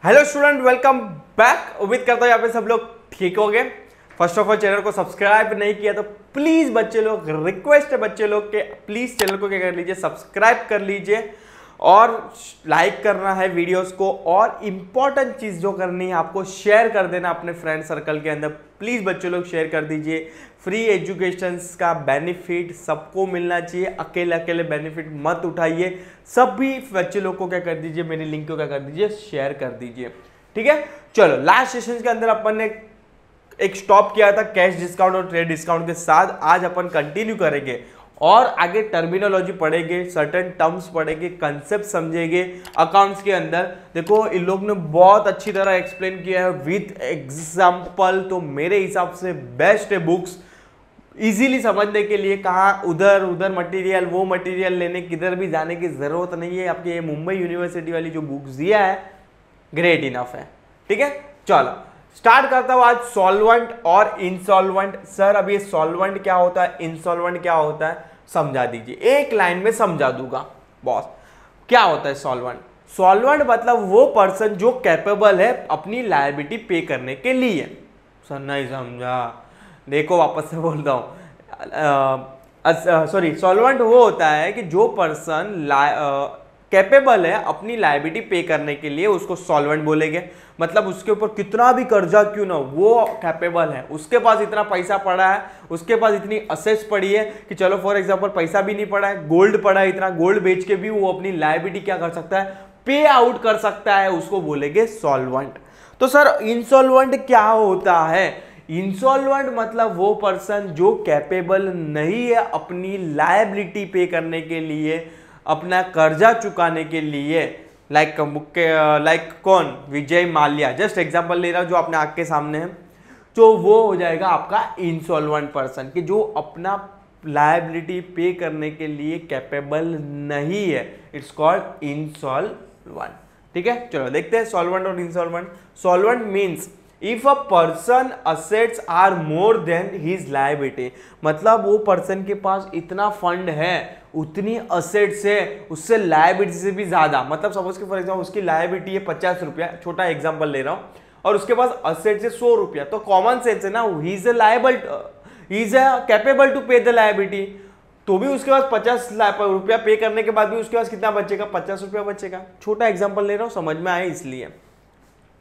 Hello student, welcome back. उम्मीद करता हूँ यहाँ पे सब लोग ठीक हो गए। फर्स्ट ऑफ ऑल चैनल को सब्सक्राइब नहीं किया तो प्लीज बच्चे लोग, रिक्वेस्ट है बच्चे लोग के प्लीज चैनल को क्या कर लीजिए, सब्सक्राइब कर लीजिए और लाइक करना है वीडियोस को। और इंपॉर्टेंट चीज जो करनी है आपको, शेयर कर देना अपने फ्रेंड सर्कल के अंदर। प्लीज बच्चे लोग शेयर कर दीजिए। फ्री एजुकेशन का बेनिफिट सबको मिलना चाहिए, अकेले अकेले बेनिफिट मत उठाइए। सभी बच्चे लोग को क्या कर दीजिए, मेरी लिंक को क्या कर दीजिए, शेयर कर दीजिए। ठीक है, चलो लास्ट सेशन के अंदर अपन ने एक स्टॉप किया था कैश डिस्काउंट और ट्रेड डिस्काउंट के साथ। आज अपन कंटिन्यू करेंगे और आगे टर्मिनोलॉजी पढ़ेंगे, सर्टेन टर्म्स पढ़ेंगे, कंसेप्ट समझेंगे अकाउंट्स के अंदर। देखो इन लोग ने बहुत अच्छी तरह एक्सप्लेन किया है विथ एग्जाम्पल, तो मेरे हिसाब से बेस्ट है बुक्स इजीली समझने के लिए। कहाँ उधर उधर मटेरियल, वो मटेरियल लेने किधर भी जाने की जरूरत नहीं है। आपके ये मुंबई यूनिवर्सिटी वाली जो बुक्स दिया है ग्रेट इनफ है। ठीक है, चलो स्टार्ट करता हूं आज सॉल्वेंट और इंसॉल्वेंट। सर अब ये सॉल्वेंट क्या होता है, इंसॉल्वेंट क्या होता है, समझा दीजिए। एक लाइन में समझा दूंगा बॉस। क्या होता है सॉल्वेंट? सॉल्वेंट मतलब वो पर्सन जो कैपेबल है अपनी लायबिलिटी पे करने के लिए। सर नहीं समझा, देखो वापस से बोलता हूं। सॉरी, सॉल्वेंट वो होता है कि जो पर्सन कैपेबल है अपनी लायबिलिटी पे करने के लिए, उसको सॉल्वेंट बोलेंगे। मतलब उसके ऊपर कितना भी कर्जा क्यों ना, वो कैपेबल है, उसके पास इतना पैसा पड़ा है, उसके पास इतनी असेट्स पड़ी है कि चलो फॉर एग्जांपल पैसा भी नहीं पड़ा है, गोल्ड पड़ा है, इतना गोल्ड बेच के भी वो अपनी लायबिलिटी क्या कर सकता है, पे आउट कर सकता है, उसको बोलेंगे सॉल्वेंट। तो सर इंसॉल्वेंट क्या होता है? इंसॉल्वेंट मतलब वो पर्सन जो कैपेबल नहीं है अपनी लायबिलिटी पे करने के लिए, अपना कर्जा चुकाने के लिए। लाइक कौन? विजय माल्या, जस्ट एग्जांपल ले रहा हूं जो अपने आंख के सामने है। तो वो हो जाएगा आपका इंसॉल्वेंट पर्सन कि जो अपना लायबिलिटी पे करने के लिए कैपेबल नहीं है। It's called insolvent. ठीक है, चलो देखते हैं सॉल्वेंट और insolvent. Solvent means if a person assets are more than his liability, मतलब वो पर्सन के पास इतना फंड है, उतनी असेट्स है, उससे लायबिलिटी से भी ज्यादा। मतलब सपोज कि फॉर एग्जांपल उसकी लायबिलिटी है 50 रुपया, छोटा एग्जांपल ले रहा हूं, और उसके पास असेट्स है 100 रुपया। तो कॉमन सेंस है ना, ही इज कैपेबल टू पे द लायबिलिटी। तो भी उसके पास 50 रुपया पे करने के बाद भी उसके पास कितना बचेगा? 50 रुपया बचेगा। छोटा एग्जाम्पल ले रहा हूं, समझ में आए इसलिए।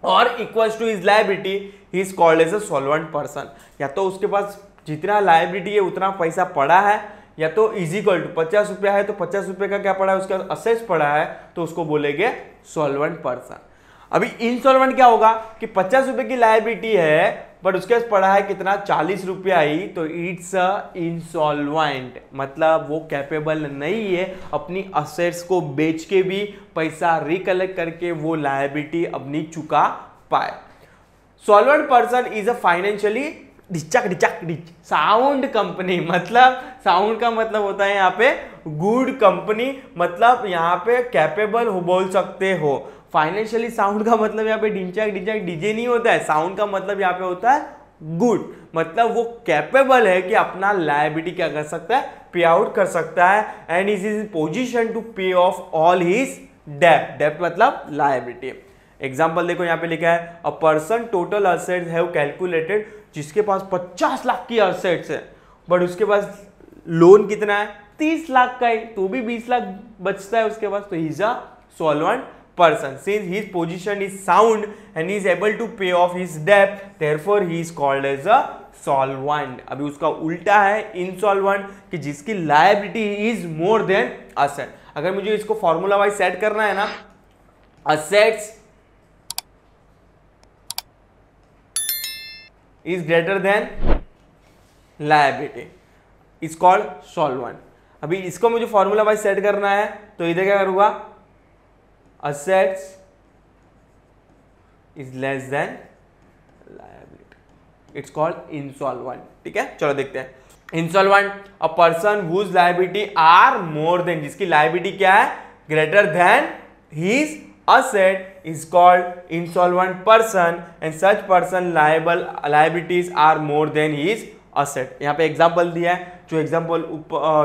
और equals to his liability, he is called as a solvent person. या तो उसके पास जितना लायबिलिटी है उतना पैसा पड़ा है, या तो इज इक्वल टू 50 रुपया है तो 50 रुपये का क्या पड़ा है, उसका असेट्स पड़ा है, तो उसको बोलेंगे सॉल्वेंट पर्सन। अभी इनसॉल्वेंट क्या होगा कि 50 रुपए की लायबिलिटी है बट उसके पास पड़ा है कितना, 40 रुपया ही, तो इट्स अ इंसॉल्वेंट। मतलब वो कैपेबल नहीं है अपनी असेट्स को बेच के भी पैसा रिकलेक्ट करके वो लायबिलिटी अपनी चुका पाए। Solvent person is a financially ditch sound company. मतलब साउंड का मतलब होता है यहाँ पे गुड कंपनी, मतलब यहाँ पे कैपेबल हो बोल सकते हो। फाइनेंशियली साउंड का मतलब यहाँ पे डिंचक डीजे नहीं होता है। साउंड का मतलब यहाँ पे होता है गुड, मतलब वो कैपेबल है कि अपना लायबिलिटी क्या कर सकता है, पे आउट कर सकता है। And is in position to pay off all his डेब्ट। डेब्ट मतलब लायबिलिटी। एग्जाम्पल देखो यहाँ पे लिखा है, a person total assets have calculated, जिसके पास 50 लाख की असेट्स है बट उसके पास लोन कितना है, 30 लाख का है, तो भी 20 लाख बचता है उसके पास, तो he is a solvent person. Since his position is sound and he is able to pay off his debt, therefore he is called as a solvent. अभी उसका उल्टा है insolvent कि जिसकी liability is more than asset. अगर मुझे इसको formula wise set करना है ना, assets is greater than liability is called solvent. अभी इसको मुझे फॉर्मूला वाइज सेट करना है तो इधर क्या करूंगा, assets is less than liability, it's called insolvent. ठीक है, चलो देखते हैं insolvent, a person whose liability are more than, जिसकी liability क्या है, greater than his asset is called insolvent person, and such person liabilities are more than his asset. यहाँ पे एग्जांपल दिया है, जो एग्जांपल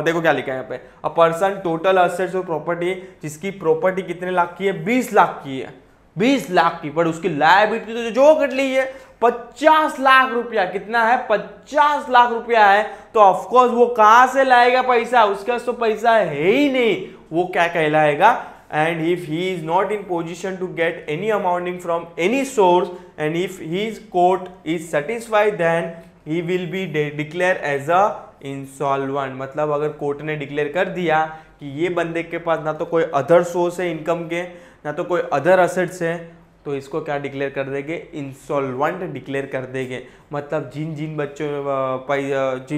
देखो क्या लिखा है यहाँ पे, अ पर्सन टोटल असेट्स और प्रॉपर्टी, जिसकी प्रॉपर्टी कितने लाख की है, 20 लाख की है, 20 लाख की, पर उसकी लायबिलिटी तो जो कट ली है 50 लाख रुपया। कितना है? 50 लाख रुपया है। तो ऑफकोर्स वो कहां से लाएगा पैसा? उसके पास तो पैसा है ही नहीं। वो क्या कहलाएगा? And if he is not in position to get any amounting from any source and if his court is satisfied then he will be declare as a insolvent. मतलब अगर कोर्ट ने डिक्लेयर कर दिया कि ये बंदे के पास ना तो कोई अदर सोर्स है इनकम के, ना तो कोई अदर असेट्स है, तो इसको क्या डिक्लेयर कर देंगे? इंसॉल्वेंट डिक्लेयर कर देंगे। मतलब जिन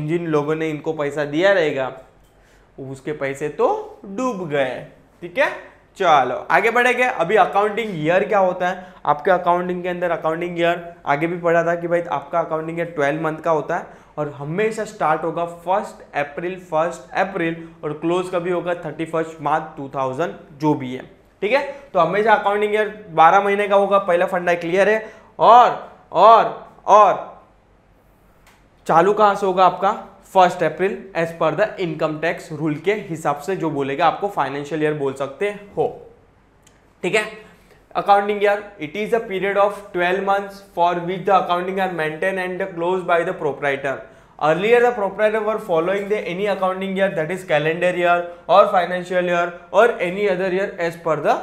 जिन लोगों ने इनको पैसा दिया रहेगा उसके पैसे तो डूब गए। ठीक है, चलो आगे बढ़ेंगे। अभी अकाउंटिंग ईयर क्या होता है आपके अकाउंटिंग के अंदर? अकाउंटिंग ईयर आगे भी पढ़ा था कि भाई आपका अकाउंटिंग ईयर 12 मंथ का होता है और हमेशा स्टार्ट होगा 1 अप्रैल और क्लोज कभी होगा 31 मार्च 2000 जो भी है। ठीक है, तो हमेशा अकाउंटिंग ईयर 12 महीने का होगा। पहला फंडा क्लियर है। और चालू कहां से होगा आपका? 1 April as per the income tax rule के हिसाब से जो बोलेगा आपको फाइनेंशियल ईयर बोल सकते हो। ठीक है, accounting year it is a period of 12 months for which the accounting are maintain and close by the proprietor. Earlier the proprietor were following the any accounting year, that is calendar year or financial year or any other year as per the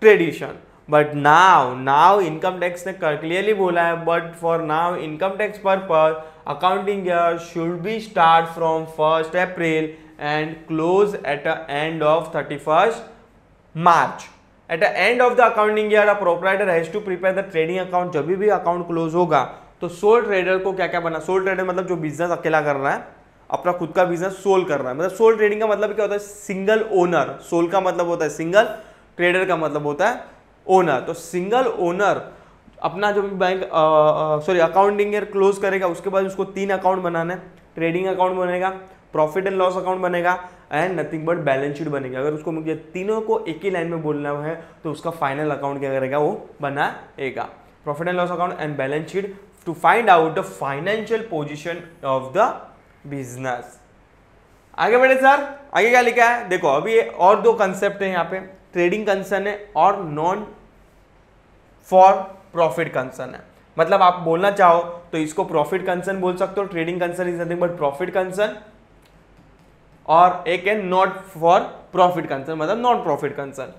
tradition. But now income tax ने clearly बोला है, but for now income tax purpose accounting year should be start from 1 April and close at the end of 31st March. At the end of the accounting year a proprietor has to prepare the trading account। जब भी account close होगा तो soul trader को क्या क्या बना? Soul trader मतलब जो बिजनेस अकेला कर रहा है, अपना खुद का बिजनेस सोल कर रहा है। मतलब सोल ट्रेडिंग का मतलब क्या होता है? Single owner. सोल का मतलब होता है सिंगल, ट्रेडर का मतलब होता है ओनर। तो सिंगल ओनर अपना जो भी बैंक अकाउंटिंग ईयर क्लोज करेगा उसके बाद उसको 3 अकाउंट बनाना है। ट्रेडिंग अकाउंट बनेगा, प्रॉफिट एंड लॉस अकाउंट बनेगा and nothing but balance sheet बनेगा। अगर उसको मुझे तीनों को एक ही लाइन में बोलना है तो उसका फाइनल अकाउंट क्या करेगा? वो बनाएगा। Profit and loss account and balance sheet to find out the financial position of the business। आगे बढ़े सर, आगे क्या लिखा है? देखो अभी और 2 कंसेप्ट है यहाँ पे, ट्रेडिंग कंसर्न है और नॉन फॉर प्रॉफिट कंसर्न है। मतलब आप बोलना चाहो तो इसको प्रॉफिट कंसर्न बोल सकते हो, trading concern is nothing but profit concern, और एक है नॉट फॉर प्रॉफिट कंसर्न मतलब नॉन प्रॉफिट कंसर्न।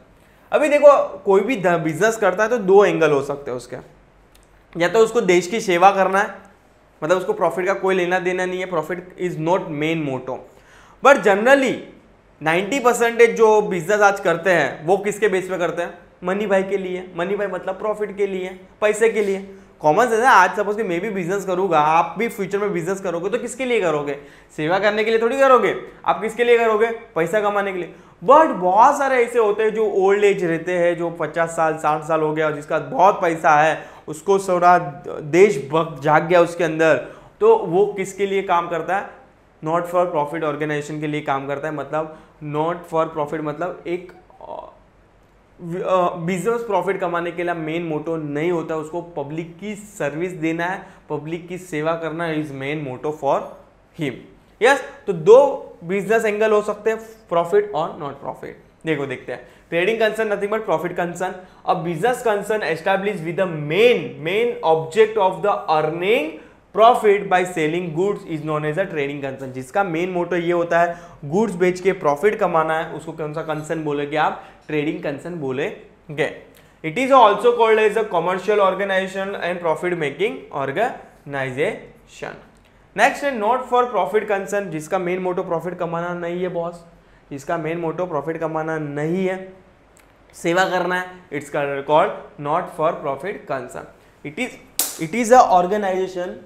अभी देखो कोई भी बिजनेस करता है तो 2 एंगल हो सकते हैं उसके। या तो उसको देश की सेवा करना है, मतलब उसको प्रॉफिट का कोई लेना देना नहीं है, profit is not main motto. But generally 90% जो बिजनेस आज करते हैं वो किसके बेस पे करते हैं? मनी भाई के लिए। मनी भाई मतलब प्रॉफिट के लिए, पैसे के लिए। कॉमन सेंस है। आज सपोज कि मैं भी बिजनेस करूंगा, आप भी फ्यूचर में बिजनेस करोगे तो किसके लिए करोगे? सेवा करने के लिए थोड़ी करोगे, आप किसके लिए करोगे? पैसा कमाने के लिए। बट बहुत सारे ऐसे होते हैं जो ओल्ड एज रहते हैं, जो 50 साल 60 साल हो गया और जिसका बहुत पैसा है, उसको थोड़ा देशभक्त जाग गया उसके अंदर, तो वो किसके लिए काम करता है? नॉट फॉर प्रॉफिट ऑर्गेनाइजेशन के लिए काम करता है। मतलब नॉट फॉर प्रॉफिट मतलब एक बिजनेस प्रॉफिट कमाने के लिए मेन मोटो नहीं होता, उसको पब्लिक की सर्विस देना है, पब्लिक की सेवा करना is main motto for him. Yes, तो 2 बिजनेस एंगल हो सकते हैं, प्रॉफिट और नॉट प्रॉफिट। देखो देखते हैं। Trading concern nothing but profit concern. A business concern establish with the main object of the earning profit by selling goods is known as a trading concern. जिसका main motto ये होता है goods बेच के profit कमाना है, उसको कौन सा कंसर्न बोलेंगे आप? ट्रेडिंग कंसर्न बोलेंगे। It is also called as a commercial organisation and profit making organisation. Next है नॉट फॉर प्रॉफिट कंसर्न, जिसका मेन मोटो प्रॉफिट कमाना नहीं है बॉस, जिसका मेन मोटो प्रॉफिट कमाना नहीं है, सेवा करना है, it's called not for profit concern. It is a organisation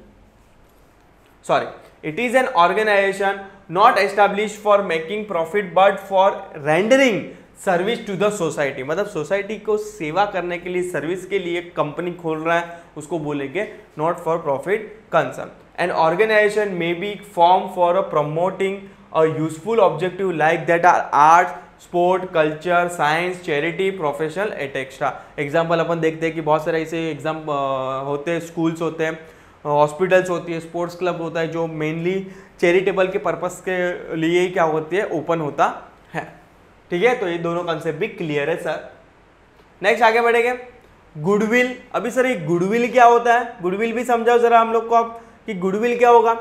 it is an organization not established for making profit but for rendering service to the society. मतलब सोसाइटी को सेवा करने के लिए, सर्विस के लिए कंपनी खोल रहा है, उसको बोलेंगे not for profit concern. An organization may be form for a promoting a useful objective like that are arts, sport, culture, science, charity, professional extra. Example अपन देखते हैं कि बहुत सारे ऐसे एग्जाम होते हैं, स्कूल्स होते हैं, हॉस्पिटल्स होती है, स्पोर्ट्स क्लब होता है, जो मेनली चैरिटेबल के पर्पस के लिए क्या होती है, ओपन होता है। ठीक है, तो ये दोनों कंसेप्ट भी क्लियर है सर। नेक्स्ट आगे बढ़ेंगे। गुडविल, अभी सर ये गुडविल क्या होता है, गुडविल भी समझाओ जरा हम लोग को आप कि गुडविल क्या होगा।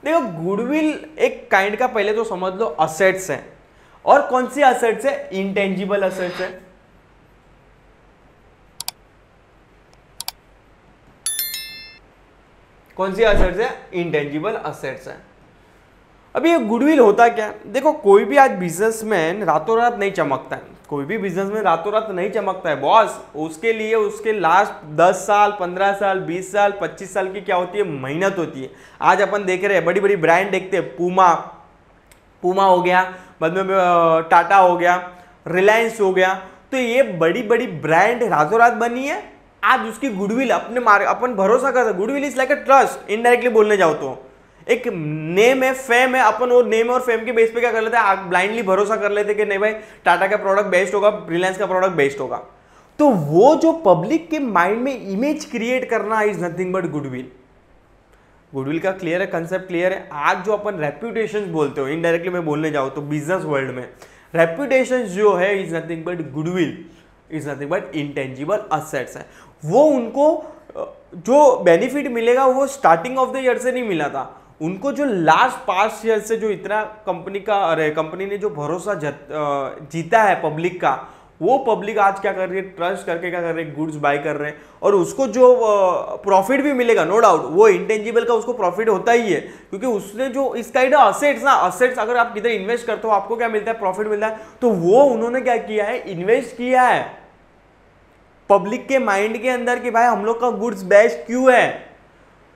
देखो गुडविल एक काइंड का, पहले तो समझ लो असेट्स है, और कौन सी असेट्स है, इंटेंजिबल असेट्स है। कौन सी असेट्स है, इंटेंजिबल असेट्स है। अभी ये गुडविल होता क्या है, देखो कोई भी आज बिजनेसमैन रातों रात नहीं चमकता है, कोई भी बिजनेसमैन रातों रात नहीं चमकता है बॉस, उसके लिए उसके लास्ट 10 साल 15 साल 20 साल 25 साल की क्या होती है, मेहनत होती है। आज अपन देख रहे हैं बड़ी बड़ी ब्रांड देखते हैं, पूमा हो गया, बाद में टाटा हो गया, रिलायंस हो गया, तो ये बड़ी बड़ी ब्रांड रातों रात बनी है। आज उसकी गुडविल अपन भरोसा कर सकते, goodwill is like a trust, indirectly बोलने जाओ तो एक नेम है, फेम है, अपन वो नेम और फेम के बेस पे क्या कर लेते हैं, ब्लाइंडली भरोसा कर लेते हैं कि नहीं भाई टाटा का प्रोडक्ट बेस्ट होगा, रिलायंस का प्रोडक्ट बेस्ट होगा। तो वो जो पब्लिक के माइंड में इमेज क्रिएट करना is nothing but goodwill. Goodwill का क्लियर है, कंसेप्ट क्लियर है। आज जो अपन रेप्यूटेशन बोलते हो, इनडायरेक्टली मैं बोलने जाऊँ तो बिजनेस वर्ल्ड में रेप्यूटेशन जो है is nothing but goodwill, is nothing but intangible assets है। वो उनको जो बेनिफिट मिलेगा वो स्टार्टिंग ऑफ द ईयर से नहीं मिला था, उनको जो लास्ट 5 ईयर से जो इतना कंपनी ने जो भरोसा जीता है पब्लिक का, वो पब्लिक आज क्या कर रही है, ट्रस्ट करके क्या कर रही है, गुड्स बाय कर रहे हैं, और उसको जो प्रॉफिट भी मिलेगा नो डाउट, वो इंटेंजिबल का उसको प्रॉफिट होता ही है, क्योंकि उसने जो इस काइंड ऑफ असेट्स ना, असेट्स अगर आप किधर इन्वेस्ट करते हो आपको क्या मिलता है, प्रॉफिट मिलता है, तो वो उन्होंने क्या किया है, इन्वेस्ट किया है पब्लिक के माइंड के अंदर कि भाई हम लोग का गुड्स बेस्ट क्यों है।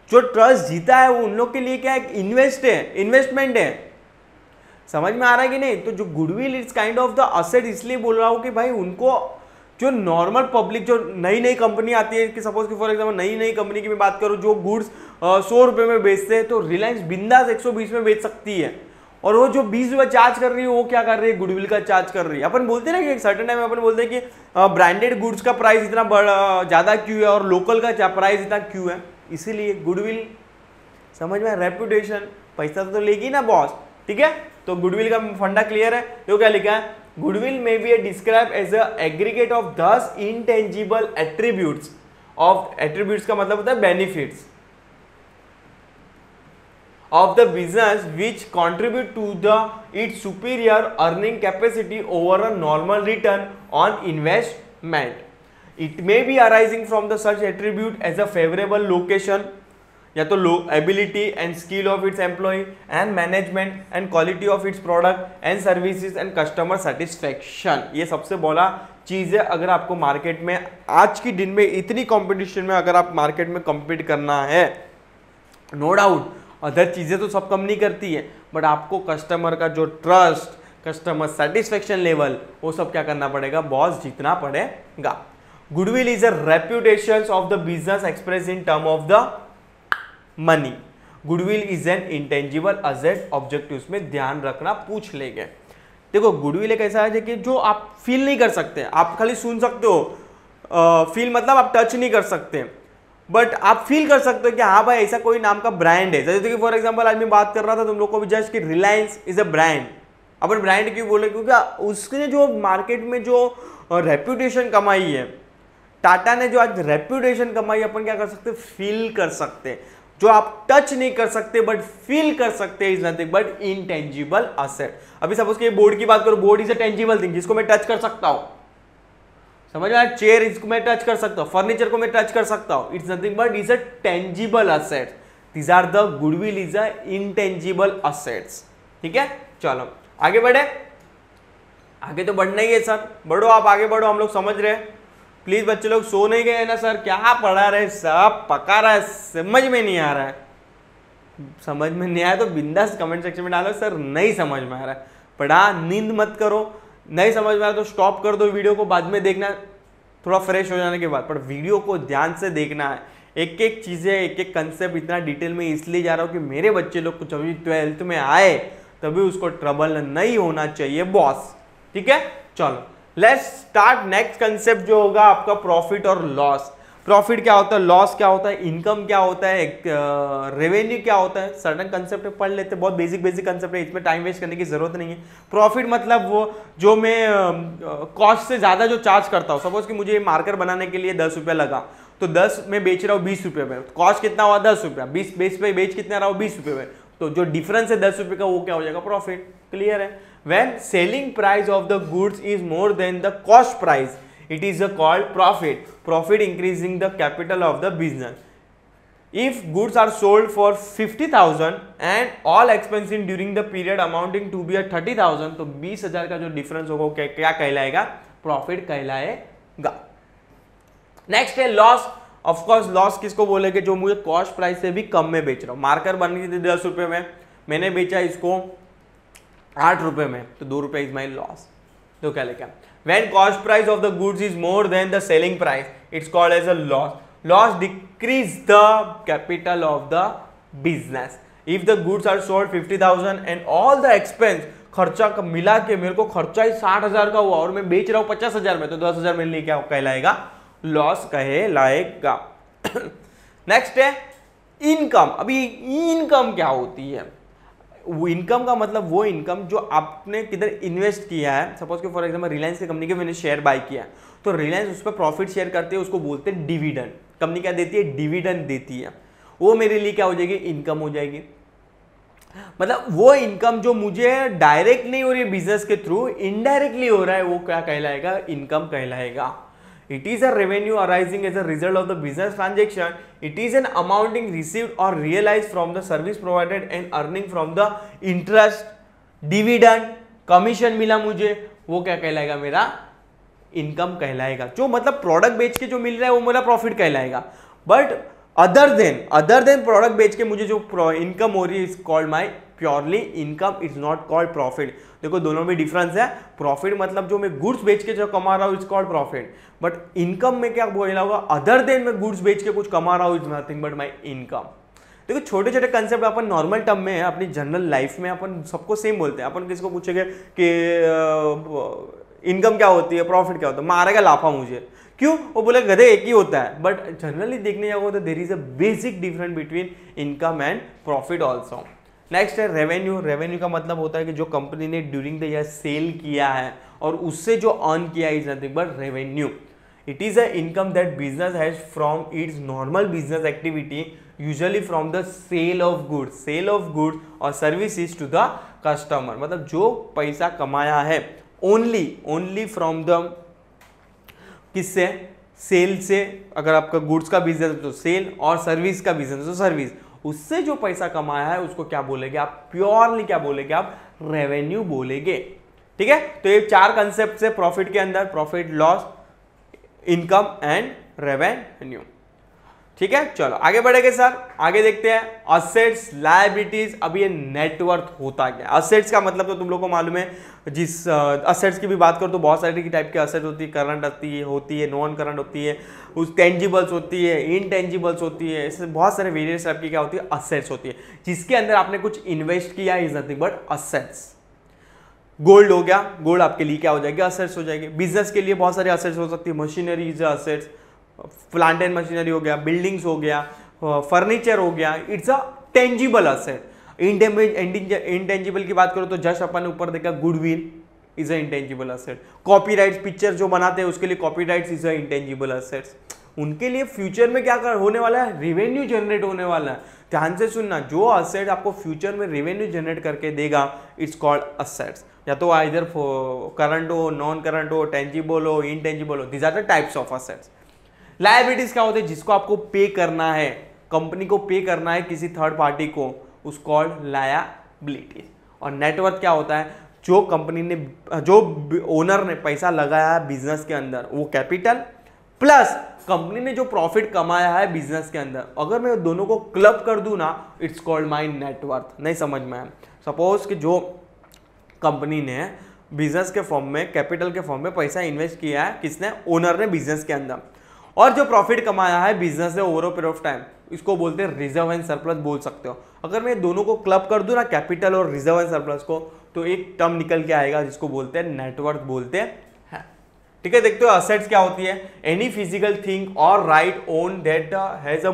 जो ट्रस्ट जीता है वो उन लोग के लिए क्या है, इन्वेस्टमेंट है। समझ में आ रहा है कि नहीं। तो जो goodwill is kind of the asset, इसलिए बोल रहा हूं कि भाई उनको जो नॉर्मल पब्लिक, जो नई नई कंपनी आती है कि सपोज कि फॉर एग्जांपल नई कंपनी की मैं बात करूं, जो गुड्स 100 रुपए में बेचते हैं, तो रिलायंस बिंदास 120 में बेच सकती है, और वो जो 20 रुपए चार्ज कर रही है वो क्या कर रही है, गुडविल का चार्ज कर रही है। अपन बोलते हैं ना कि एक सर्टेन टाइम अपन बोलते हैं कि ब्रांडेड गुड्स का प्राइस इतना ज्यादा क्यों है और लोकल का प्राइस इतना क्यों है, इसीलिए गुडविल। समझ में, रेप्यूटेशन पैसा तो लेगी ना बॉस, ठीक है। तो गुडविल का फंडा क्लियर है। तो क्या लिखा है, goodwill may be describe as a aggregate of 10 intangible attributes of, attributes का मतलब होता है benefits of the business which contribute to the its superior earning capacity over a normal return on investment. It may be arising from the such attribute as a favorable location, या तो ability and skill of its employee and management and quality of its product and services and customer satisfaction। ये सबसे बड़ा चीज़ है। अगर आपको market में आज की दिन में इतनी कंपटीशन में अगर आप मार्केट में compete करना है, नो डाउट अदर चीज़ें तो सब कम नहीं करती है, बट आपको कस्टमर का जो ट्रस्ट, कस्टमर सेटिस्फेक्शन लेवल, वो सब क्या करना पड़ेगा बॉस, जीतना पड़ेगा। Goodwill is a reputation of the business express in term of the money. Goodwill is an intangible asset, objectives में ध्यान रखना पूछ लेंगे। देखो गुडविल एक ऐसा है कि जो आप फील नहीं कर सकते, आप खाली सुन सकते हो, फील मतलब आप टच नहीं कर सकते, बट आप फील कर सकते हो कि हाँ भाई ऐसा कोई नाम का ब्रांड है। जैसे कि फॉर एग्जांपल आज मैं बात कर रहा था तुम लोग को भी जस्ट कि Reliance is a brand. Upon brand क्यों बोले, क्योंकि उसने जो मार्केट में जो रेप्यूटेशन कमाई है, टाटा ने जो आज रेप्यूटेशन कमाई, अपन क्या कर सकते, फील कर सकते। जो आप टच नहीं कर सकते बट फील कर सकते, is nothing but intangible asset. अभी सपोज कि बोर्ड की बात करो, board is a tangible thing जिसको मैं टच कर सकता हूं। समझ में आया, चेयर इसको मैं टच कर सकता हूँ, फर्नीचर को मैं टच कर सकता हूँ, it's nothing but is a tangible asset. These are the goodwill is a intangible assets. ठीक है, चलो आगे बढ़े। आगे तो बढ़ना ही है सर, बढ़ो आप आगे बढ़ो, हम लोग समझ रहे हैं। प्लीज बच्चे लोग सो नहीं गए ना सर, क्या पढ़ा रहे, सब पका रहा है, समझ में नहीं आ रहा है। समझ में नहीं आया तो बिंदास कमेंट सेक्शन में डालो, सर नहीं समझ में आ रहा है। पढ़ा, नींद मत करो, नहीं समझ में आया तो स्टॉप कर दो वीडियो को, बाद में देखना थोड़ा फ्रेश हो जाने के बाद, पर वीडियो को ध्यान से देखना है। एक एक चीज़ें, एक एक कंसेप्ट इतना डिटेल में इसलिए जा रहा हूँ कि मेरे बच्चे लोग को जब 12th में आए तभी उसको ट्रबल नहीं होना चाहिए बॉस। ठीक है, चलो लेट्स स्टार्ट नेक्स्ट कंसेप्ट जो होगा आपका प्रॉफिट और लॉस। प्रॉफिट क्या होता है, लॉस क्या होता है, इनकम क्या होता है, रेवेन्यू क्या होता है, सर्टन कंसेप्ट पढ़ लेते हैं, बहुत बेसिक कंसेप्ट है, इसमें टाइम वेस्ट करने की जरूरत नहीं है। प्रॉफिट मतलब वो जो मैं कॉस्ट से ज्यादा जो चार्ज करता हूँ, सपोज कि मुझे मार्कर बनाने के लिए 10 रुपया लगा, तो 10 में बेच रहा हूँ 20 रुपये में, कॉस्ट कितना हुआ 10 रुपया, 20 पे बेच कितना रहा हूँ 20 रुपये में, तो जो डिफरेंस है 10 रुपये का वो क्या हो जाएगा, प्रॉफिट। क्लियर है। When selling price of the goods is more than the cost price, it is called profit increasing the capital of the business. If goods are sold for 50,000 and all expenses during the period amounting to be 30,000, तो 20,000 का जो difference होगा क्या कहलाएगा, profit कहलाएगा। Next है loss. Of course loss किसको बोलेंगे, जो मुझे कॉस्ट प्राइस से भी कम में बेच रहा हूं। मार्कर बननी थी 10 रुपए में, मैंने बेचा इसको 8 रुपए में, तो 2 रुपए इज माई लॉस, तो क्या लिखा, when cost price of the goods is more than the selling price, it's called as a loss. Loss decrease the capital of the business. If the goods are sold 50,000 and all the expense, खर्चा मिला के मेरे को खर्चा ही 60,000 का हुआ और मैं बेच रहा हूँ 50,000 में, तो 10,000 मेरे लिए क्या कहलाएगा, लॉस कहलाएगा। नेक्स्ट है इनकम। अभी इनकम क्या होती है, वो इनकम का मतलब वो इनकम जो आपने किधर इन्वेस्ट किया है। सपोज कि फॉर एग्जांपल रिलायंस की कंपनी के मैंने शेयर बाय किया, तो रिलायंस उस पर प्रॉफिट शेयर करती है, उसको बोलते हैं डिविडेंड। कंपनी क्या देती है, डिविडेंड देती है, वो मेरे लिए क्या हो जाएगी, इनकम हो जाएगी। मतलब वो इनकम जो मुझे डायरेक्ट नहीं हो रही है बिजनेस के थ्रू, इनडायरेक्टली हो रहा है, वो क्या कहलाएगा, इनकम कहलाएगा। It is a revenue arising as a result of the business transaction. It is an amounting received or realized from the service provided and earning from the interest, dividend, commission मिला मुझे, वो क्या कहलाएगा, मेरा income कहलाएगा। जो मतलब product बेच के जो मिल रहा है वो मेरा प्रॉफिट कहलाएगा। बट अदर देन प्रोडक्ट बेच के मुझे जो इनकम हो रही है is called my purely income, is not called profit. देखो दोनों में डिफरेंस है। प्रॉफिट मतलब जो मैं गुड्स बेच के जो कमा रहा हूँ is called profit, but income में क्या बोला होगा, अदर देन मैं गुड्स बेच के कुछ कमा रहा हूँ is nothing but my income. देखो छोटे छोटे कंसेप्ट अपन नॉर्मल टर्म में है, अपनी जनरल लाइफ में अपन सबको सेम बोलते हैं। अपन किसको पूछेंगे कि इनकम क्या होती है, प्रॉफिट क्या होता है, मारेगा लाफा मुझे, क्यों, वो बोले गधे एक ही होता है। बट जनरली देखने जाओगे तो there is a basic difference between income and profit also. Next है रेवेन्यू। रेवेन्यू का मतलब होता है कि जो कंपनी ने ड्यूरिंग द ईयर सेल किया है और उससे जो अर्न किया is nothing but revenue. It is a income that business has from its normal business activity, usually from the sale of goods और सर्विसेज टू द कस्टमर। मतलब जो पैसा कमाया है ओनली फ्रॉम द किससे, सेल से। अगर आपका गुड्स का बिजनेस है तो सेल, और सर्विस का बिजनेस है तो सर्विस, उससे जो पैसा कमाया है उसको क्या बोलेंगे आप, प्योरली क्या बोलेंगे आप, रेवेन्यू बोलेंगे। ठीक है, तो ये 4 कंसेप्ट है प्रॉफिट के अंदर, profit, loss, income and revenue. ठीक है, चलो आगे बढ़ेंगे सर। आगे देखते हैं असेट्स, लायबिलिटीज। अब ये नेटवर्थ होता क्या है। असेट्स का मतलब तो तुम लोग को मालूम है, जिस असेट्स की भी बात करो तो बहुत सारे टाइप के असेट होती है, करंट होती है, नॉन करंट होती है, उस टेंजिबल्स होती है, इनटेंजिबल्स होती है, ऐसे बहुत सारे वेरियस टाइप की क्या होती है, असेट्स होती है, जिसके अंदर आपने कुछ इन्वेस्ट किया is nothing but assets. Gold हो गया, गोल्ड आपके लिए क्या हो जाएगी, असेट्स हो जाएगी। बिजनेस के लिए बहुत सारे असेट्स हो सकती है, machinery is assets, plant and machinery हो गया, बिल्डिंग्स हो गया, फर्नीचर हो गया, it's a tangible asset. Intangible की बात करो तो जस्ट अपन ने ऊपर देखा goodwill is a intangible asset. Copyright, picture जो बनाते हैं उसके लिए copyrights is a intangible assets. उनके लिए फ्यूचर में क्या होने वाला है, रेवेन्यू जनरेट होने वाला है। ध्यान से सुनना, जो असेट आपको फ्यूचर में रेवेन्यू जनरेट करके देगा इट्स कॉल्ड असेट्स। या तो आइदर करंट हो, नॉन करंट हो, टेंजिबल हो, इनटेंजिबल हो, this are the types of assets. Liabilities क्या होते हैं, जिसको आपको पे करना है, कंपनी को पे करना है किसी थर्ड पार्टी को, उस कॉल्ड लायबिलिटीज। और नेटवर्थ क्या होता है, जो कंपनी ने, जो ओनर ने पैसा लगाया है बिजनेस के अंदर, वो कैपिटल प्लस कंपनी ने जो प्रॉफिट कमाया है बिजनेस के अंदर, अगर मैं दोनों को क्लब कर दूं ना, इट्स कॉल्ड माई नेटवर्थ। नहीं समझ में आया। सपोज कि जो कंपनी ने बिजनेस के फॉर्म में, कैपिटल के फॉर्म में पैसा इन्वेस्ट किया है, किसने, ओनर ने बिजनेस के अंदर, और जो प्रॉफिट कमाया है बिजनेस ने over a period of time, इसको बोलते हैं रिजर्व एंड सरप्लस बोल सकते हो। अगर मैं दोनों को क्लब कर दूं ना, कैपिटल और रिजर्व एंड सरप्लस को, तो एक टर्म निकल के आएगा जिसको बोलते हैं नेटवर्थ बोलते हैं। ठीक है, देखते हो असेट्स क्या होती है, एनी फिजिकल थिंग और right own that has a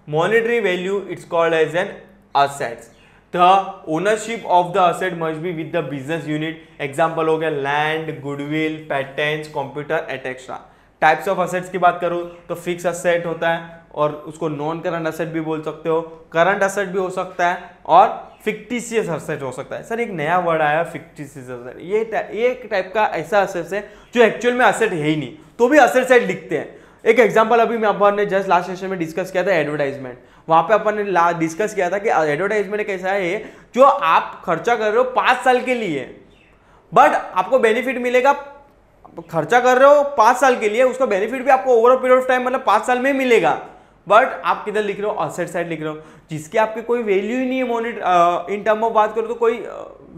monetary value, it's called as an assets. The ownership of the asset must be with the business unit. Example हो गया land, goodwill, patents, computer etcetera. Types of assets की बात करूं तो fix asset होता है और उसको नॉन करंट असेट भी बोल सकते हो, करंट असेट भी हो सकता है और फिक्टिशियस असेट हो सकता है। सर एक नया वर्ड आया फिक्टिशियस असेट, ये एक टाइप का ऐसा असेट है जो एक्चुअल में असेट है ही नहीं, तो भी असेट साइड लिखते हैं। एक एग्जांपल अभी मैं अपन ने जस्ट लास्ट सेशन में डिस्कस किया था एडवर्टाइजमेंट। वहां पे अपन ने डिस्कस किया था कि एडवर्टाइजमेंट एक ऐसा है जो आप खर्चा कर रहे हो 5 साल के लिए, बट आपको बेनिफिट मिलेगा, खर्चा कर रहे हो 5 साल के लिए, उसका बेनिफिट भी आपको ओवर पीरियड ऑफ टाइम मतलब 5 साल में मिलेगा, बट आप किधर लिख रहे हो, असेट साइड लिख रहे हो, जिसकी आपकी कोई वैल्यू ही नहीं है। मोनेट इन टर्म ऑफ बात करो तो कोई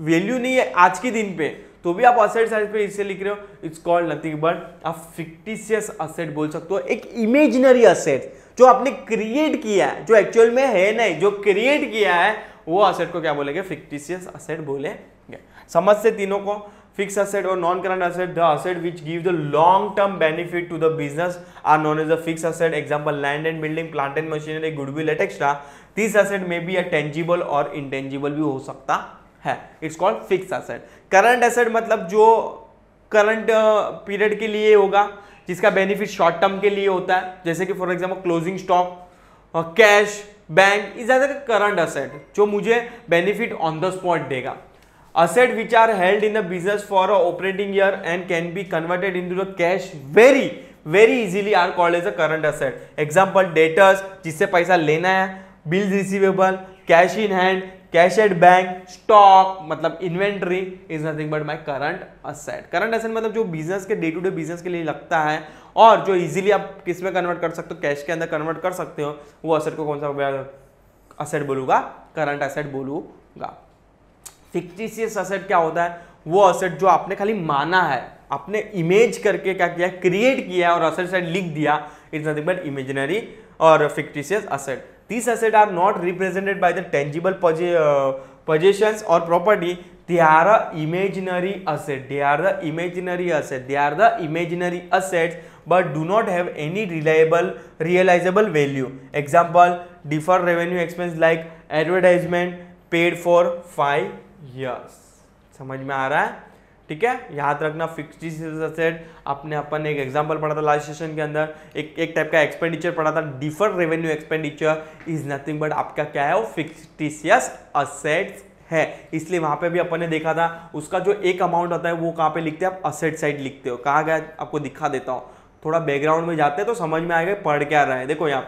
वैल्यू नहीं है आज के दिन पे, तो भी आप असेट साइड पे इससे लिख रहे हो, इट्स कॉल्ड नथिंग बट आप फिक्टिशियस असेट बोल सकते हो। एक इमेजिनरी असेट जो आपने क्रिएट किया है, जो एक्चुअल में है नहीं, जो क्रिएट किया है, वो असेट को क्या बोलेंगे, फिक्टिशियस असेट बोलेंगे। समझ से तीनों को, fix asset or non-current asset, the asset which give the long-term benefit to the business are known as a fixed asset. Example, land and building, plant and machinery, goodwill, etc. This asset may be a tangible or intangible भी हो सकता है. It's called fixed asset. Current asset मतलब जो current period के लिए होगा, जिसका बेनिफिट शॉर्ट टर्म के लिए होता है, जैसे कि for example closing stock, cash, bank, is a current asset जो मुझे बेनिफिट ऑन द स्पॉट देगा. Asset which are held in the business for a operating year and can be converted into the cash very easily are called as a current asset. Example, debtors जिससे पैसा लेना है, bills receivable, cash in hand, cash at bank, stock मतलब inventory is nothing but my current asset. Current asset मतलब जो business के day to day business के लिए लगता है और जो इजीली आप किस में कन्वर्ट कर सकते हो, कैश के अंदर कन्वर्ट कर सकते हो, वो असेट को कौन सा असेट बोलूंगा, करंट असेट बोलूंगा. फिक्टिशियस असेट क्या होता है, वो असेट जो आपने खाली माना है, आपने इमेज करके क्या किया, क्रिएट किया और असेट साइड लिख दिया, इट्स नथिंग बट इमेजिनरी और fictitious asset. This asset are not represented by the tangible possessions or property, they are a imaginary asset, they are the imaginary asset, they are the imaginary assets but do not have any realizable value. Example, deferred revenue expense like advertisement paid for 5 years. समझ में आ रहा है, ठीक है. याद रखना fictitious asset, अपन ने एक एग्जांपल पढ़ा था लास्ट सेशन के अंदर, एक टाइप का एक्सपेंडिचर पढ़ा था, deferred revenue expenditure is nothing but आपका क्या है, वो फिक्टिशियस असेट्स है. इसलिए वहां पे भी अपन ने देखा था, उसका जो एक अमाउंट होता है वो कहाँ पे लिखते हैं, आप असेट साइड लिखते हो. कहा गया, आपको दिखा देता हूँ, थोड़ा बैकग्राउंड में जाते हैं तो समझ में आएगा पढ़ क्या रहा है. देखो यहाँ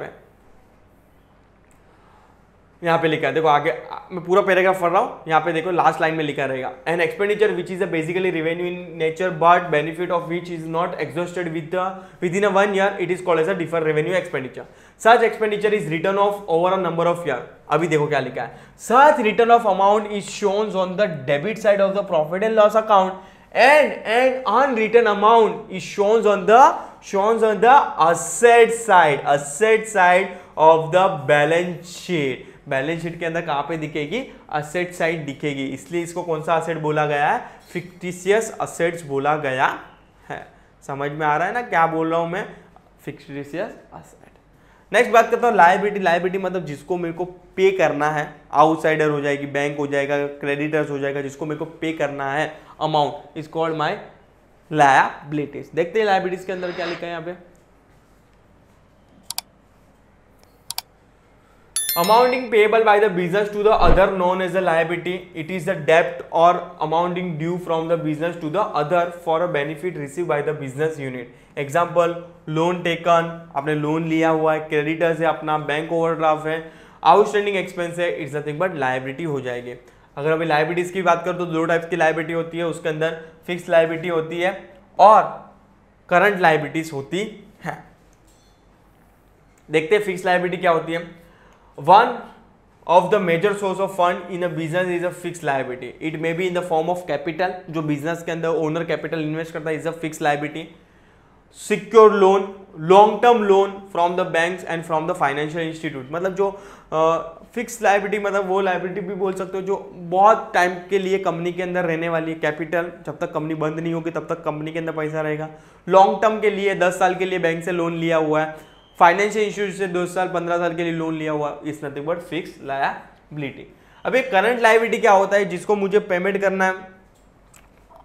पे लिखा है, देखो आगे मैं पूरा पैराग्राफ पढ़ रहा हूँ, यहाँ पे देखो लास्ट लाइन में लिखा रहेगा, an expenditure which is a basically revenue in nature but benefit of which is not exhausted within a 1 year, it is called as a deferred revenue expenditure. Such expenditure is written off over a number of year. अभी देखो क्या लिखा है, such written off amount is shown on the debit side of the profit and loss account and an unwritten amount is shown on the asset side of the balance sheet. Balance sheet के अंदर कहां पे दिखेगी, asset side दिखेगी. इसलिए इसको कौन सा असेट बोला गया है, फिक्टिशियस असेट्स बोला गया है. समझ में आ रहा है ना क्या बोल रहा हूं मैं, फिक्टिशियस असेट. नेक्स्ट बात करता हूं लायबिलिटी. लायबिलिटी मतलब जिसको मेरे को पे करना है, आउटसाइडर हो जाएगी, बैंक हो जाएगा, क्रेडिटर्स हो जाएगा, जिसको मेरे को पे करना है amount is called my liabilities. देखते हैं लायबिलिटीज के अंदर क्या लिखा है यहाँ पे, amounting payable by the business to the other known as a liability. It is the debt or amounting due from the business to the other for a benefit received by the business unit. Example, loan taken, आपने loan लिया हुआ है, creditors है अपना, bank overdraft है, outstanding expense है, it's nothing but liability हो जाएगी. अगर अभी लायबिलिटीज की बात करो तो 2 टाइप्स की लायबिलिटी होती है, उसके अंदर फिक्स लायबिलिटी होती है और करंट लायबिलिटीज होती है. देखते हैं फिक्स लायबिलिटी क्या होती है. One of the major source of fund in a business is a fixed liability. It may be in the form of capital, जो business के अंदर ओनर कैपिटल इन्वेस्ट करता है, is a fixed liability. Secure loan, long term loan from the banks and from the financial institute, मतलब जो fix liability, मतलब वो liability भी बोल सकते हो जो बहुत टाइम के लिए कंपनी के अंदर रहने वाली है, कैपिटल जब तक कंपनी बंद नहीं होगी तब तक कंपनी के अंदर पैसा रहेगा। लॉन्ग टर्म के लिए 10 साल के लिए बैंक से लोन लिया हुआ है, फाइनेंशियल इंस्टीट्यूट से 2 साल 15 साल के लिए लोन लिया हुआ, is nothing but fix liability. अब एक करंट लायबिलिटी क्या होता है, जिसको मुझे पेमेंट करना है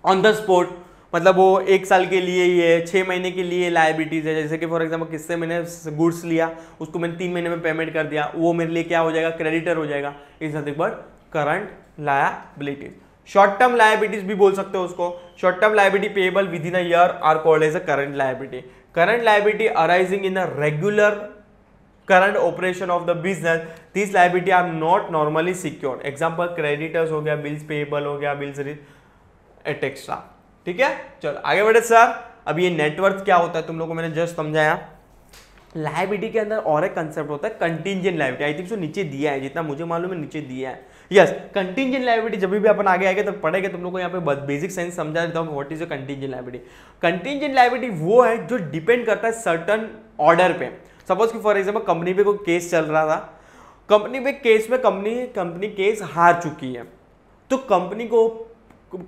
ऑन द स्पॉट, मतलब वो 1 साल के लिए, ये 6 महीने के लिए लायबिलिटीज है। जैसे कि फॉर एग्जांपल किससे मैंने गुड्स लिया, उसको मैंने 3 महीने में पेमेंट कर दिया, वो मेरे लिए क्या हो जाएगा, क्रेडिटर हो जाएगा, is nothing but current liabilities. Short term liabilities भी बोल सकते हो उसको। Short term liability payable within a year are called as a current liability. Current liability arising in a regular current operation of the business, these liability are not normally secured, example creditors हो गया, bills payable हो गया, bills एटेक्स्ट्रा। ठीक है, चलो आगे बढ़े sir. अब ये नेटवर्थ क्या होता है तुम लोगों को मैंने जस्ट समझाया। लायबिलिटी के अंदर और एक कंसेप्ट होता है contingent liability, I think so नीचे दिया है, जितना मुझे मालूम है नीचे दिया है। यस, कंटिंजेंट लायबिलिटी जब भी अपन आगे आएंगे तब पढ़ेंगे, तुम लोग को यहाँ पे बेसिक साइंस समझा देता हूँ what is a contingent liability. Contingent liability वो है जो डिपेंड करता है सर्टन ऑर्डर पे। सपोज कि फॉर एग्जाम्पल कंपनी पे कोई केस चल रहा था, कंपनी पे केस में कंपनी केस हार चुकी है, तो कंपनी को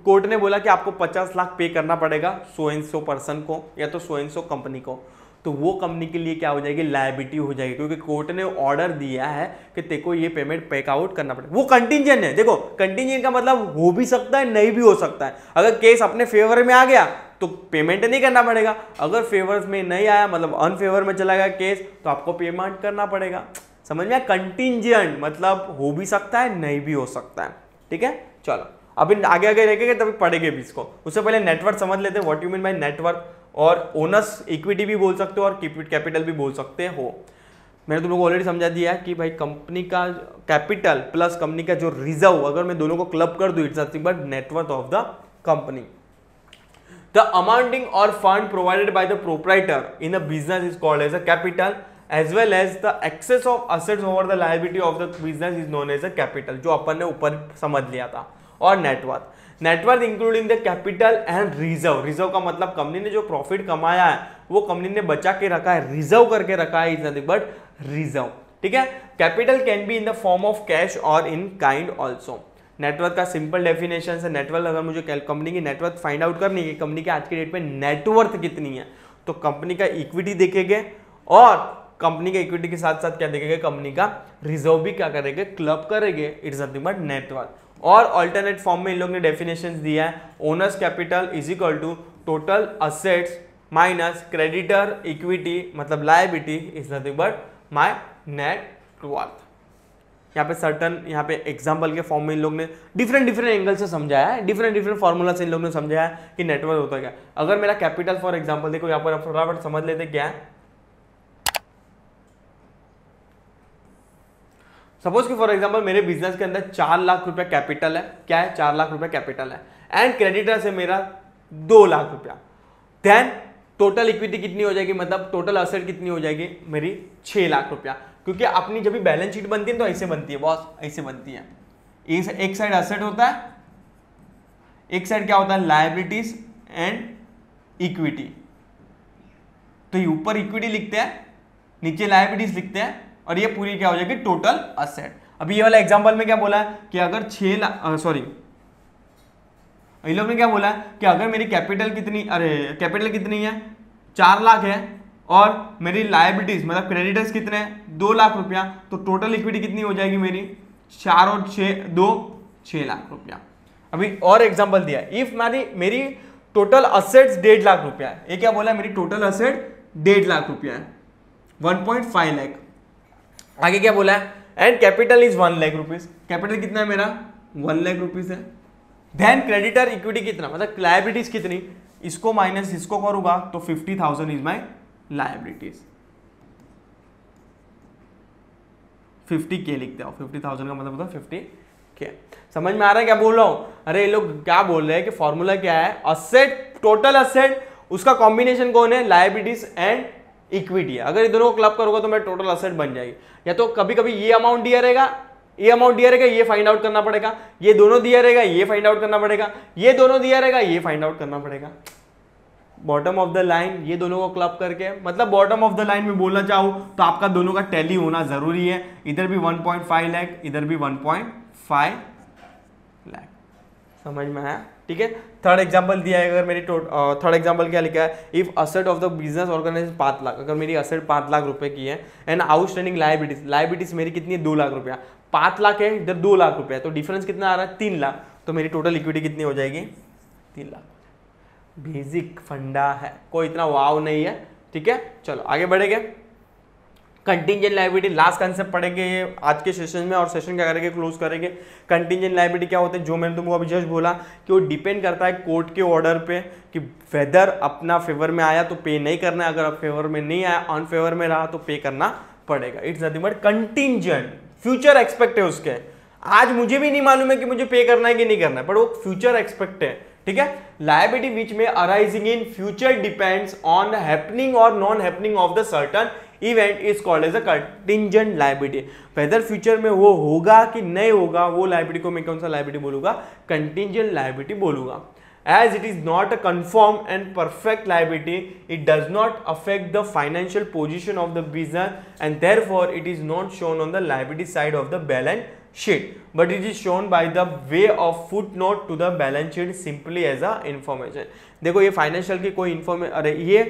कोर्ट ने बोला कि आपको 50 लाख पे करना पड़ेगा सो एंड सो पर्सन को या तो सो एंड सो कंपनी को, तो वो कंपनी के लिए क्या हो जाएगी, लायबिलिटी हो जाएगी, क्योंकि कोर्ट ने ऑर्डर दिया है कि तेको ये पेमेंट पे आउट करना पड़ेगा। वो कंटिंजेंट है। देखो कंटिंजेंट का मतलब हो भी सकता है नहीं भी हो सकता है। अगर केस अपने फेवर में आ गया तो पेमेंट नहीं करना पड़ेगा, अगर फेवर में नहीं आया मतलब अनफेवर में चला गया केस तो आपको पेमेंट करना पड़ेगा। समझ में? कंटिंजेंट मतलब हो भी सकता है नहीं भी हो सकता है। ठीक है, चलो अभी आगे आगे रहेंगे तभी पढ़ेंगे भी इसको। उससे पहले नेटवर्थ समझ लेते हैं, what you mean by net worth. और ओनर्स इक्विटी भी बोल सकते हो और कैपिटल भी बोल सकते हो। मैंने तुम लोगों को ऑलरेडी समझा दिया कि भाई कंपनी का कैपिटल प्लस कंपनी का जो रिजर्व, अगर मैं दोनों को क्लब कर दूं, it's nothing but net worth of the company. The amounting or fund provided by the proprietor in a business is called as a capital, as well as the excess of assets over the liability of the business is known as a capital, जो अपन ने ऊपर समझ लिया था। और net worth including the capital and reserve. Reserve का मतलब company ने जो प्रॉफिट कमाया है वो कंपनी ने बचा के रखा है, रिजर्व करके रखा है, इज नथिंग बट रिजर्व। ठीक है, capital can be in the form of cash और इन काइंड ऑल्सो। नेटवर्थ का सिंपल डेफिनेशन है, नेटवर्थ अगर मुझे कंपनी की नेटवर्थ फाइंड आउट करनी है, कंपनी के आज के डेट में नेटवर्थ कितनी है, तो कंपनी का इक्विटी देखेंगे और कंपनी के इक्विटी के साथ साथ क्या देखेंगे, कंपनी का रिजर्व भी क्या करेंगे, क्लब करेंगे, इट्स नथिंग बट नेटवर्थ। और अल्टरनेट फॉर्म में इन लोग ने डेफिनेशन दिया है, owners capital is equal to total assets minus creditor equity मतलब liability is nothing but my net worth. यहाँ पे सर्टन यहाँ पे एग्जाम्पल के फॉर्म में इन लोग ने डिफरेंट एंगल से समझाया है, डिफरेंट फॉर्मूला से इन लोग ने समझाया है कि नेटवर्थ होता है क्या। अगर मेरा कैपिटल फॉर एग्जाम्पल देखो यहाँ पर फटाफट समझ लेते क्या है। सपोज कि फॉर एग्जाम्पल मेरे बिजनेस के अंदर 4 लाख रुपया कैपिटल है, क्या है 4 लाख रुपया कैपिटल है, एंड क्रेडिटर से मेरा 2 लाख रुपया, देन टोटल इक्विटी कितनी हो जाएगी, मतलब टोटल असेट कितनी हो जाएगी मेरी 6 लाख रुपया। क्योंकि अपनी जब भी बैलेंस शीट बनती है तो ऐसे बनती है बॉस, ऐसे बनती है। एक साइड असेट होता है, एक साइड क्या होता है लायबिलिटीज एंड इक्विटी। तो ये ऊपर इक्विटी लिखते हैं, नीचे लायबिलिटीज लिखते हैं, और ये पूरी क्या हो जाएगी टोटल असेट। अभी ये वाला एग्जांपल में क्या बोला है कि अगर 6 लाख सॉरी इन लोग ने क्या बोला है कि अगर मेरी कैपिटल कितनी है 4 लाख है और मेरी लायबिलिटीज मतलब क्रेडिटर्स कितने हैं 2 लाख रुपया, तो टोटल इक्विटी कितनी हो जाएगी मेरी 4 और 6 लाख रुपया। अभी और एग्जांपल दिया, इफ मेरी टोटल असेट्स 1.5 लाख रुपया है, ये क्या बोला है मेरी टोटल असेट 1.5 लाख रुपया है, 1.5 लाख। आगे क्या बोला है, and capital is 1 lakh rupees, capital कितना है मेरा 1 लाख रुपीज है। देन क्रेडिटर इक्विटी कितना मतलब लायबिलिटीज कितनी, इसको माइनस इसको करूंगा तो 50,000 इज माई लायबिलिटीज, 50K लिखते हो, 50,000 का मतलब होता है 50K। समझ में आ रहा है क्या बोल रहा हूं? अरे ये लोग क्या बोल रहे हैं कि फॉर्मूला क्या है, असेट टोटल असेट उसका कॉम्बिनेशन कौन है लायबिलिटीज एंड इक्विटी है। अगर ये दोनों को क्लब करोगे तो मेरा टोटल असेट बन जाएगी। या तो कभी कभी ये अमाउंट दिया रहेगा, ये फाइंड आउट करना पड़ेगा, ये दोनों दिया रहेगा, ये फाइंड आउट करना पड़ेगा, ये दोनों दिया रहेगा, ये फाइंड आउट करना पड़ेगा। बॉटम ऑफ द लाइन, ये दोनों को क्लब करके, मतलब बॉटम ऑफ द लाइन में बोलना चाहूँ तो आपका दोनों का टैली होना जरूरी है, इधर भी 1.5 लाख, इधर भी 1.5 लाख। समझ में आया? ठीक है। थर्ड एग्जांपल दिया है, अगर मेरी थर्ड एग्जांपल क्या लिखा है, if asset of the business organisation 5 lakh, अगर मेरी असेट 5 लाख रुपए की है एंड आउटस्टैंडिंग लाइबिलिटीज मेरी कितनी है 2 लाख रुपया, 5 लाख है इधर 2 लाख रुपया, तो डिफरेंस कितना आ रहा है 3 लाख, तो मेरी टोटल इक्विटी कितनी हो जाएगी 3 लाख। बेसिक फंडा है, कोई इतना वाव नहीं है। ठीक है, चलो आगे बढ़ेंगे। कंटिंजेंट लायबिलिटी लास्ट कंसेप्ट पढ़ेंगे ये आज के सेशन में, और सेशन क्या करेंगे क्लोज करेंगे। कंटिंजेंट लायबिलिटी क्या होते हैं, जो मैंने तुमको अभी जस्ट बोला कि वो डिपेंड करता है कोर्ट के ऑर्डर पे कि वेदर अपना फेवर में आया तो पे नहीं करना है, अगर फेवर में नहीं आया ऑन फेवर में रहा तो पे करना पड़ेगा। It's nothing but contingent, future expect है उसके। आज मुझे भी नहीं मालूम है कि मुझे पे करना है कि नहीं करना है, बट वो फ्यूचर एक्सपेक्ट है। ठीक है, लायबिलिटी विच में arising in future depends on happening और non happening of the certain event is called as a contingent liability. Whether future में वो होगा कि नहीं होगा, वो लायबिलिटी को मैं कौन सा लायबिलिटी बोलूंगा, कंटिंजेंट लायबिलिटी बोलूंगा। As it is not a confirmed and perfect liability, it does not affect the financial position of the business and therefore it is not shown on the liability side of the balance sheet, but it is shown by the way of footnote to the balance sheet simply as a information। देखो ये financial की कोई information, अरे ये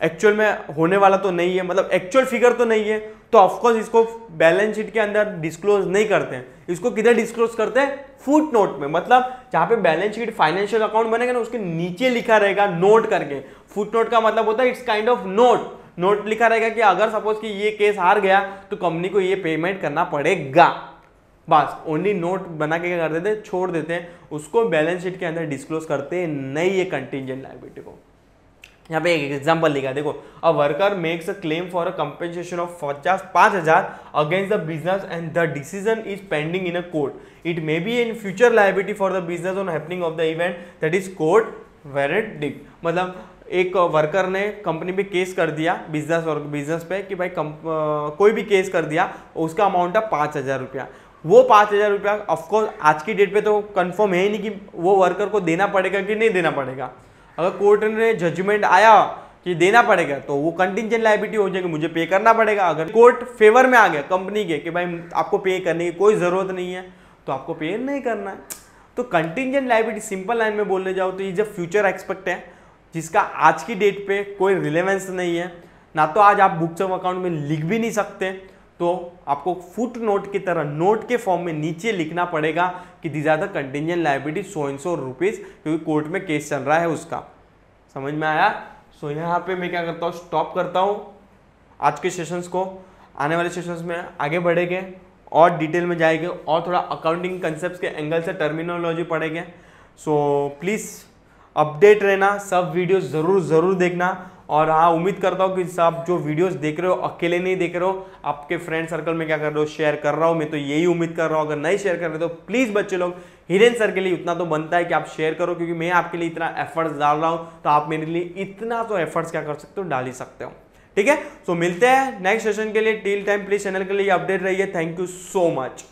actual में होने वाला तो नहीं है, मतलब एक्चुअल फिगर तो नहीं है, तो ऑफकोर्स इसको बैलेंस शीट के अंदर डिस्क्लोज नहीं करते हैं। इसको किधर डिस्क्लोज करते हैं, फुट नोट में, मतलब जहां पे बैलेंस शीट फाइनेंशियल अकाउंट बनेगा ना उसके नीचे लिखा रहेगा नोट करके। फुट नोट का मतलब होता है इट्स काइंड ऑफ नोट लिखा रहेगा कि अगर सपोज कि ये केस हार गया तो कंपनी को ये पेमेंट करना पड़ेगा। बस ओनली नोट बना के क्या कर देते हैं, छोड़ देते हैं, उसको बैलेंस शीट के अंदर डिस्क्लोज करते नहीं है कंटिंजेंट लायबिलिटी को। यहाँ पे एक एग्जांपल लिखा, देखो a worker makes a claim for a compensation of 5,000 against the business and the decision is pending in a court. It may be in future liability for the business on happening of the event that is court verdict. मतलब एक worker ने company पे case कर दिया business पे कि भाई कोई भी केस कर दिया, उसका अमाउंट है 5,000 रुपया। वो 5,000 रुपया ऑफकोर्स आज की डेट पे तो कंफर्म है ही नहीं कि वो वर्कर को देना पड़ेगा कि नहीं देना पड़ेगा। अगर कोर्ट ने जजमेंट आया कि देना पड़ेगा तो वो कंटिंजेंट लायबिलिटी हो जाएगी, मुझे पे करना पड़ेगा। अगर कोर्ट फेवर में आ गया कंपनी के कि भाई आपको पे करने की कोई जरूरत नहीं है तो आपको पे नहीं करना है। तो कंटिंजेंट लायबिलिटी सिंपल लाइन में बोलने जाओ तो ये जब फ्यूचर एक्सपेक्ट है जिसका आज की डेट पे कोई रिलेवेंस नहीं है, ना तो आज आप बुक्स ऑफ अकाउंट में लिख भी नहीं सकते, तो आपको फुट नोट की तरह नोट के फॉर्म में नीचे लिखना पड़ेगा कि these are the contingent liability so rupees, क्योंकि कोर्ट में केस चल रहा है उसका। समझ में आया? सो यहाँ पे मैं क्या करता हूँ, स्टॉप करता हूँ आज के सेशंस को। आने वाले सेशंस में आगे बढ़ेंगे और डिटेल में जाएंगे और थोड़ा अकाउंटिंग कंसेप्ट के एंगल से टर्मिनोलॉजी पढ़ेंगे। सो प्लीज़ अपडेट रहना, सब वीडियोस ज़रूर देखना। और हाँ, उम्मीद करता हूँ कि सब जो वीडियोस देख रहे हो अकेले नहीं देख रहे हो, आपके फ्रेंड सर्कल में क्या कर रहे हो, शेयर कर रहा हूँ। मैं तो यही उम्मीद कर रहा हूँ, अगर नहीं शेयर कर रहे तो प्लीज़ बच्चे लोग, हिरेन सर के लिए उतना तो बनता है कि आप शेयर करो, क्योंकि मैं आपके लिए इतना एफर्ट्स डाल रहा हूँ तो आप मेरे लिए इतना तो एफर्ट्स क्या कर सकते हो, डाल ही सकते हो। ठीक है, सो मिलते हैं नेक्स्ट सेशन के लिए। टिल टाइम प्लीज चैनल के लिए अपडेट रहिए। Thank you so much.